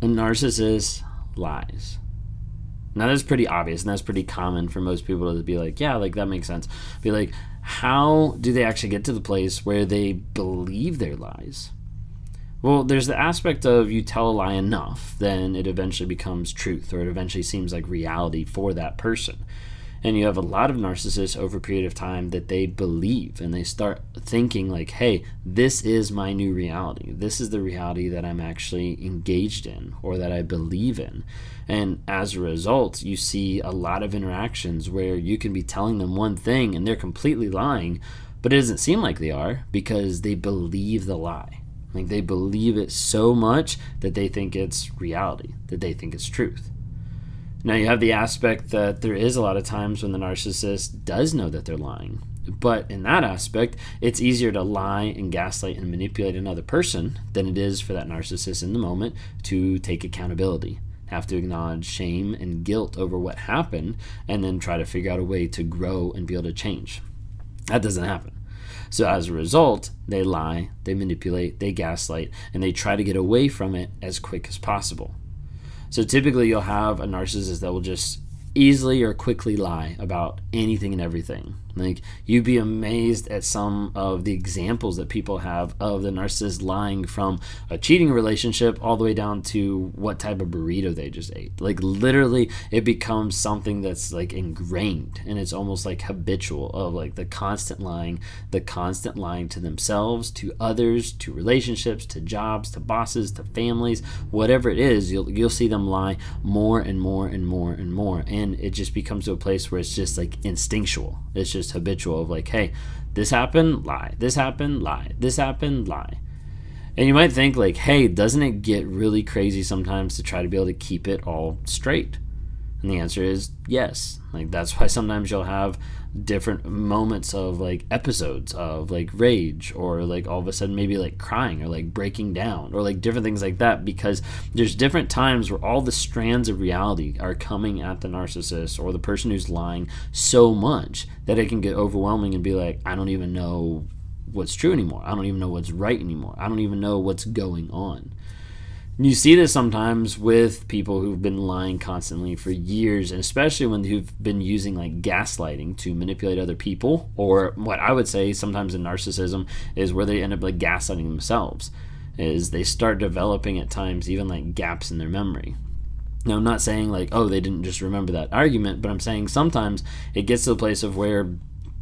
A narcissist lies. Now that's pretty obvious, and that's pretty common for most people to be like, yeah, like that makes sense. Be like, how do they actually get to the place where they believe their lies? Well, there's the aspect of you tell a lie enough, then it eventually becomes truth, or it eventually seems like reality for that person. And you have a lot of narcissists over a period of time that they believe, and they start thinking like, hey, this is my new reality. This is the reality that I'm actually engaged in or that I believe in. And as a result, you see a lot of interactions where you can be telling them one thing and they're completely lying, but it doesn't seem like they are because they believe the lie. Like they believe it so much that they think it's reality, that they think it's truth. Now you have the aspect that there is a lot of times when the narcissist does know that they're lying. But in that aspect, it's easier to lie and gaslight and manipulate another person than it is for that narcissist in the moment to take accountability, have to acknowledge shame and guilt over what happened, and then try to figure out a way to grow and be able to change. That doesn't happen. So as a result, they lie, they manipulate, they gaslight, and they try to get away from it as quick as possible. So typically you'll have a narcissist that will just easily or quickly lie about anything and everything. Like you'd be amazed at some of the examples that people have of the narcissist lying from a cheating relationship all the way down to what type of burrito they just ate. Like literally it becomes something that's like ingrained, and it's almost like habitual of like the constant lying to themselves, to others, to relationships, to jobs, to bosses, to families, whatever it is. You'll see them lie more and more and more and more, and it just becomes to a place where it's just like instinctual. It's just habitual of like, hey, this happened, lie, this happened, lie, this happened, lie. And you might think like, hey, doesn't it get really crazy sometimes to try to be able to keep it all straight? And the answer is yes. Like that's why sometimes you'll have different moments of like episodes of like rage, or like all of a sudden maybe like crying or like breaking down or like different things like that, because there's different times where all the strands of reality are coming at the narcissist or the person who's lying so much that it can get overwhelming and be like, I don't even know what's true anymore. I don't even know what's right anymore. I don't even know what's going on. You see this sometimes with people who've been lying constantly for years, and especially when who've been using like gaslighting to manipulate other people, or what I would say sometimes in narcissism is where they end up like gaslighting themselves, is they start developing at times even like gaps in their memory. Now, I'm not saying like, oh, they didn't just remember that argument, but I'm saying sometimes it gets to the place of where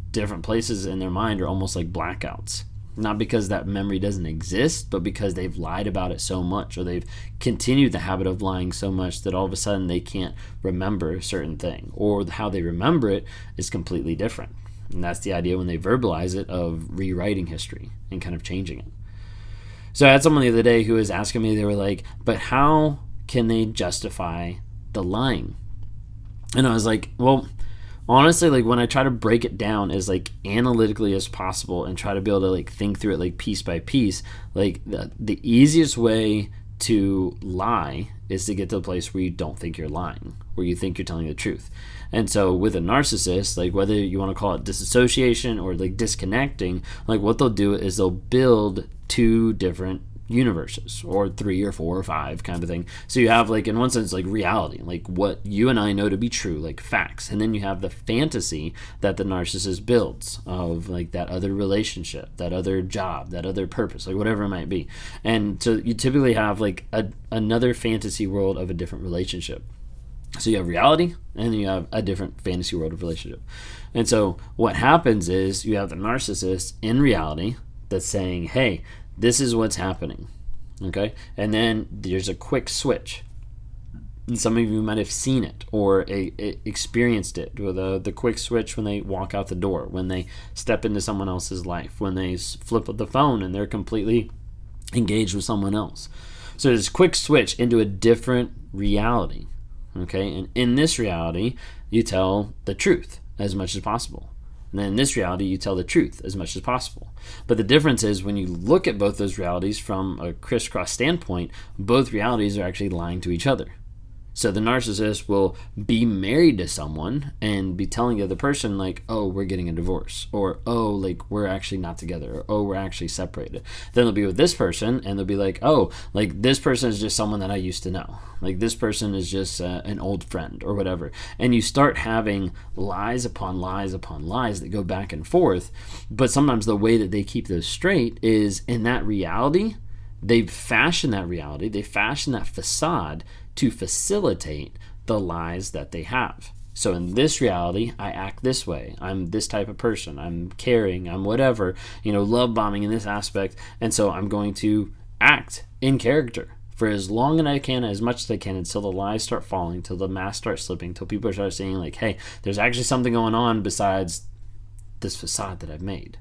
different places in their mind are almost like blackouts. Not because that memory doesn't exist, but because they've lied about it so much, or they've continued the habit of lying so much that all of a sudden they can't remember a certain thing, or how they remember it is completely different. And that's the idea when they verbalize it of rewriting history and kind of changing it. So I had someone the other day who was asking me, they were like, but how can they justify the lying? And I was like, well, honestly, like when I try to break it down as like analytically as possible and try to be able to like think through it like piece by piece, like the easiest way to lie is to get to the place where you don't think you're lying, where you think you're telling the truth. And so with a narcissist, like whether you want to call it disassociation or like disconnecting, like what they'll do is they'll build two different universes, or 3 or 4 or 5 kind of thing. So you have like in one sense like reality, like what you and I know to be true, like facts, and then you have the fantasy that the narcissist builds of like that other relationship, that other job, that other purpose, like whatever it might be. And so you typically have like another fantasy world of a different relationship. So you have reality, and then you have a different fantasy world of relationship. And so what happens is you have the narcissist in reality that's saying, hey, this is what's happening, okay? And then there's a quick switch. And some of you might have seen it or experienced it with the quick switch when they walk out the door, when they step into someone else's life, when they flip up the phone and they're completely engaged with someone else. So there's a quick switch into a different reality, okay? And in this reality, you tell the truth as much as possible. And then in this reality, you tell the truth as much as possible. But the difference is when you look at both those realities from a crisscross standpoint, both realities are actually lying to each other. So the narcissist will be married to someone and be telling the other person like, oh, we're getting a divorce, or oh, like we're actually not together, or oh, we're actually separated. Then they'll be with this person and they'll be like, oh, like this person is just someone that I used to know. Like this person is just an old friend or whatever. And you start having lies upon lies upon lies that go back and forth. But sometimes the way that they keep those straight is in that reality, they fashion that reality, they fashion that facade to facilitate the lies that they have. So in this reality, I act this way. I'm this type of person. I'm caring. I'm whatever, love bombing in this aspect. And so I'm going to act in character for as long as I can, as much as I can, until the lies start falling, until the mask starts slipping, until people start saying like, hey, there's actually something going on besides this facade that I've made.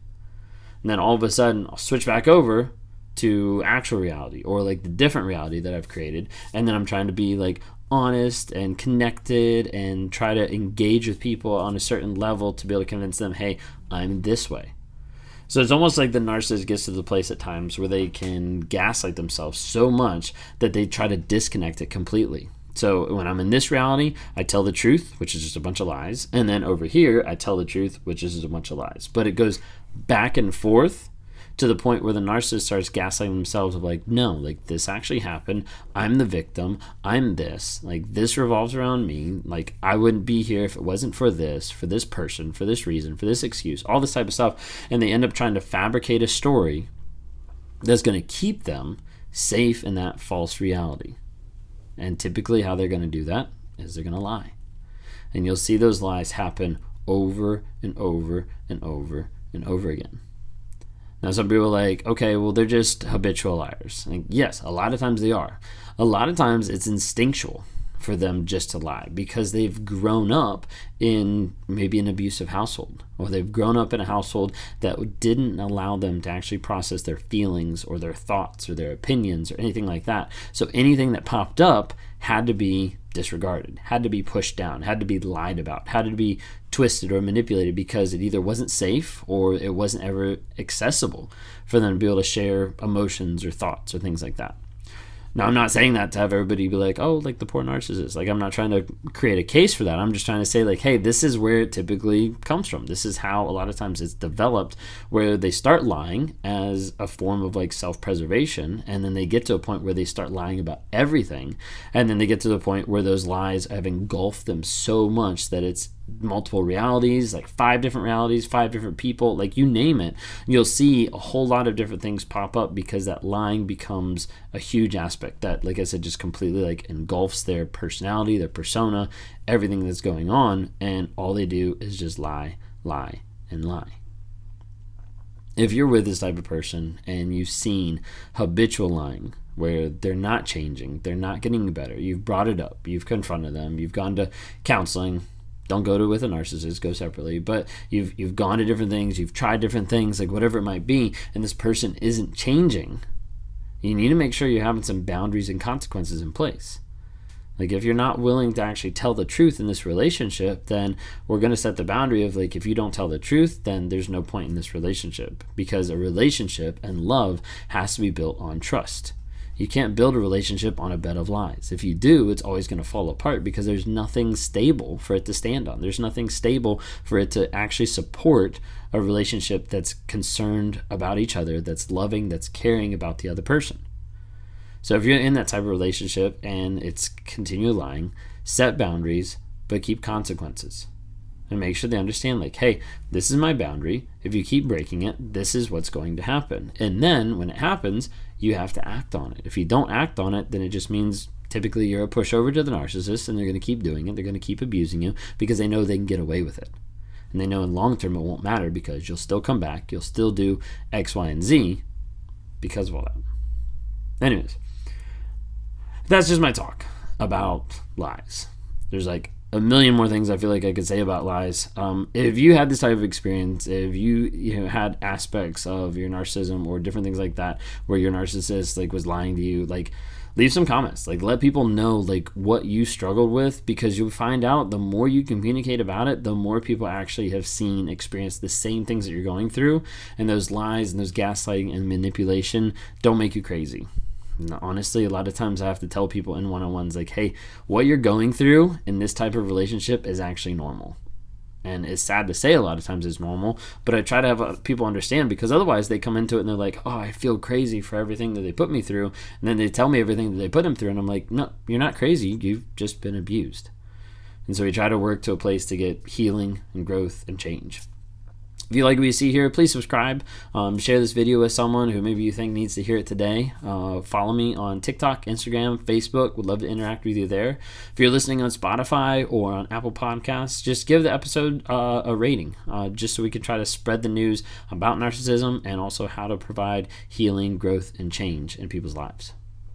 And then all of a sudden, I'll switch back over to actual reality, or like the different reality that I've created, and then I'm trying to be like honest and connected and try to engage with people on a certain level to be able to convince them, hey, I'm this way. So it's almost like the narcissist gets to the place at times where they can gaslight themselves so much that they try to disconnect it completely. So when I'm in this reality, I tell the truth, which is just a bunch of lies, and then over here I tell the truth, which is just a bunch of lies. But it goes back and forth to the point where the narcissist starts gaslighting themselves of like, no, like this actually happened. I'm the victim. I'm this. Like this revolves around me. Like I wouldn't be here if it wasn't for this person, for this reason, for this excuse, all this type of stuff. And they end up trying to fabricate a story that's going to keep them safe in that false reality. And typically how they're going to do that is they're going to lie. And you'll see those lies happen over and over and over and over again. Now, some people are like, okay, well, they're just habitual liars. Like, yes, a lot of times they are. A lot of times it's instinctual for them just to lie because they've grown up in maybe an abusive household, or they've grown up in a household that didn't allow them to actually process their feelings or their thoughts or their opinions or anything like that. So anything that popped up had to be disregarded, had to be pushed down, had to be lied about, had to be twisted or manipulated because it either wasn't safe or it wasn't ever accessible for them to be able to share emotions or thoughts or things like that. Now, I'm not saying that to have everybody be like, oh, like the poor narcissist. Like, I'm not trying to create a case for that. I'm just trying to say, like, hey, this is where it typically comes from. This is how a lot of times it's developed, where they start lying as a form of like self-preservation, and then they get to a point where they start lying about everything, and then they get to the point where those lies have engulfed them so much that it's multiple realities, like 5 different realities, 5 different people, like you name it. You'll see a whole lot of different things pop up because that lying becomes a huge aspect that, like I said, just completely like engulfs their personality, their persona, everything that's going on, and all they do is just lie, lie, and lie. If you're with this type of person and you've seen habitual lying where they're not changing, they're not getting better, you've brought it up, you've confronted them, you've gone to counseling. Don't go to with a narcissist, go separately. But you've gone to different things, you've tried different things, like whatever it might be, and this person isn't changing. You need to make sure you're having some boundaries and consequences in place. Like if you're not willing to actually tell the truth in this relationship, then we're going to set the boundary of like, if you don't tell the truth, then there's no point in this relationship, because a relationship and love has to be built on trust. You can't build a relationship on a bed of lies. If you do, it's always going to fall apart because there's nothing stable for it to stand on. There's nothing stable for it to actually support a relationship that's concerned about each other, that's loving, that's caring about the other person. So if you're in that type of relationship and it's continual lying, set boundaries, but keep consequences. And make sure they understand, like, hey, this is my boundary. If you keep breaking it, this is what's going to happen. And then when it happens, you have to act on it. If you don't act on it, then it just means typically you're a pushover to the narcissist, and they're going to keep doing it. They're going to keep abusing you because they know they can get away with it. And they know in long term it won't matter because you'll still come back. You'll still do X, Y, and Z because of all that. Anyways, that's just my talk about lies. There's like a million more things I feel like I could say about lies. If you had this type of experience, if you had aspects of your narcissism or different things like that where your narcissist like was lying to you, like leave some comments. Like let people know like what you struggled with, because you'll find out the more you communicate about it, the more people actually have seen, experienced the same things that you're going through, and those lies and those gaslighting and manipulation don't make you crazy. honestly, a lot of times I have to tell people in one-on-ones, like, hey, what you're going through in this type of relationship is actually normal. And it's sad to say a lot of times it's normal, but I try to have people understand, because otherwise they come into it and they're like, oh, I feel crazy for everything that they put me through. And then they tell me everything that they put them through. And I'm like, no, you're not crazy. You've just been abused. And so we try to work to a place to get healing and growth and change. If you like what you see here, please subscribe. Share this video with someone who maybe you think needs to hear it today. Follow me on TikTok, Instagram, Facebook. Would love to interact with you there. If you're listening on Spotify or on Apple Podcasts, just give the episode a rating, just so we can try to spread the news about narcissism and also how to provide healing, growth, and change in people's lives.